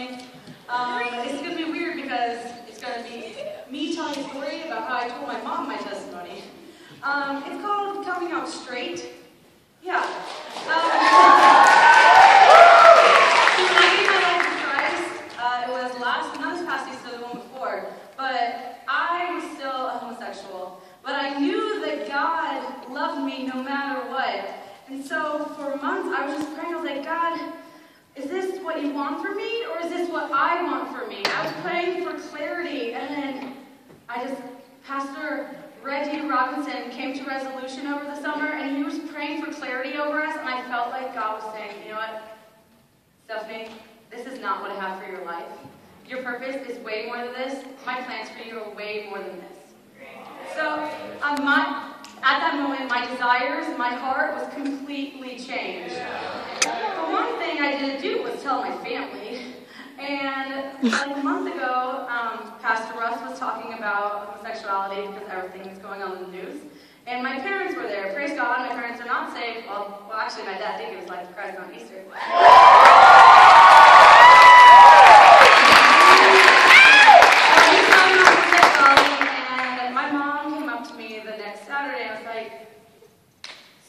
testimony. It's going to be weird because it's going to be me telling a story about how I told my mom my testimony. It's called Coming Out Straight. Yeah. So when I gave my life to Christ, it was not this past Easter, the one before, but I was still a homosexual. But I knew that God loved me no matter what. And so for months I was just praying. I was like, God, is this what you want for me, or is this what I want for me? I was praying for clarity, and then Pastor Reggie Robinson came to Resolution over the summer, and he was praying for clarity over us, and I felt like God was saying, you know what, Stephanie, this is not what I have for your life. Your purpose is way more than this. My plans for you are way more than this. So at that moment, my desires, my heart was completely changed. The one thing I didn't do was tell my family. And like a month ago, Pastor Russ was talking about homosexuality because everything is going on in the news. And my parents were there. Praise God, my parents are not saved. Well, actually, my dad did give his life to Christ on Easter. And my mom came up to me the next Saturday and was like,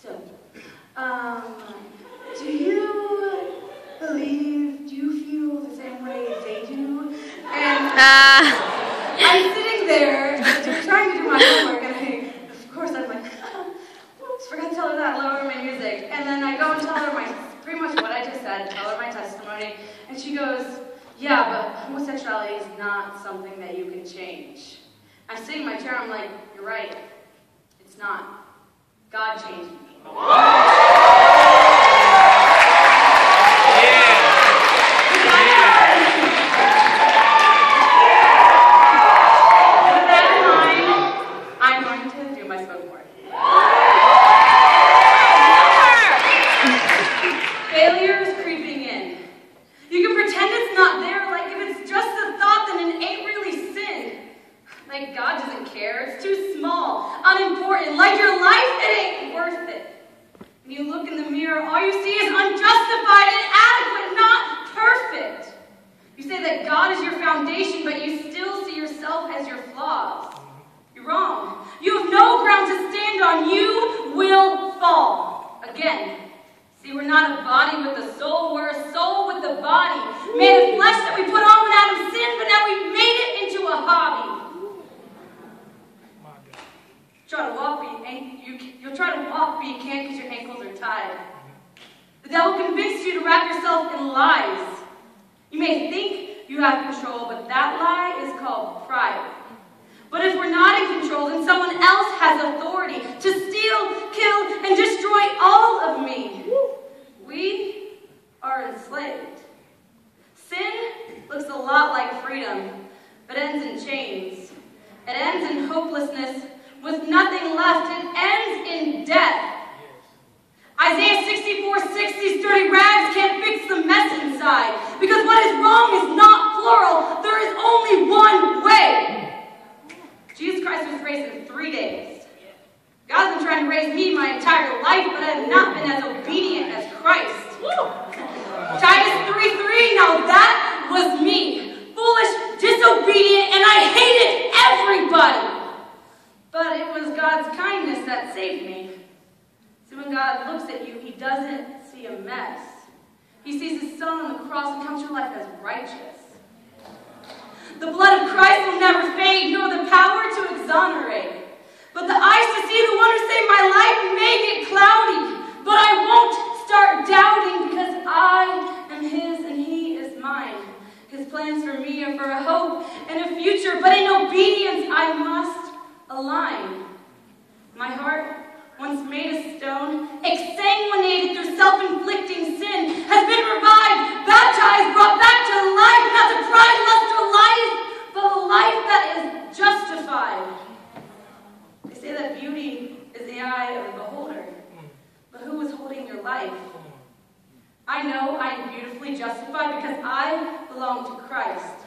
so, do you feel the same way they do? And I'm sitting there trying to do my homework, and of course I'm like, whoops, forgot to tell her that, lower my music. And then I go and tell her pretty much what I just said, tell her my testimony, and she goes, yeah, but homosexuality is not something that you can change. I'm sitting in my chair, I'm like, you're right, it's not. God changed me. You'll try to walk, but you can't because your ankles are tied. The devil convinced you to wrap yourself in lies. You may think you have control, but that lie is called pride. But if we're not in control, then someone else has authority to steal, kill, and destroy all of me. We are enslaved. Sin looks a lot like freedom, but ends in chains. It ends in hopelessness with nothing left. It ends in death. Isaiah 64:6, dirty rags can't fix the mess inside. Because what is wrong is not plural. There is only one way. Jesus Christ was raised in 3 days. God's been trying to raise me my entire life, but I have not been as obedient as Christ. Titus 3:3, now that was me. Foolish, disobedient, and I hated everybody. But it was God's kindness that saved me. See, when God looks at you, he doesn't see a mess. He sees his son on the cross and counts your life as righteous. The blood of Christ will never fade, nor the power to exonerate. But the eyes to see the one who saved my life may get cloudy. But I won't start doubting because I am his and he is mine. His plans for me are for a hope and a future, but in obedience I must align. My heart, once made of stone, exsanguinated through self-inflicting sin, has been revived, baptized, brought back to life, not to pride, lust, or life, but a life that is justified. They say that beauty is the eye of the beholder, but who is holding your life? I know I am beautifully justified because I belong to Christ.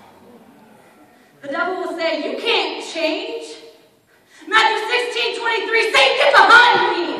The devil will say, you can't change. Matthew 16:23, Satan, get behind me.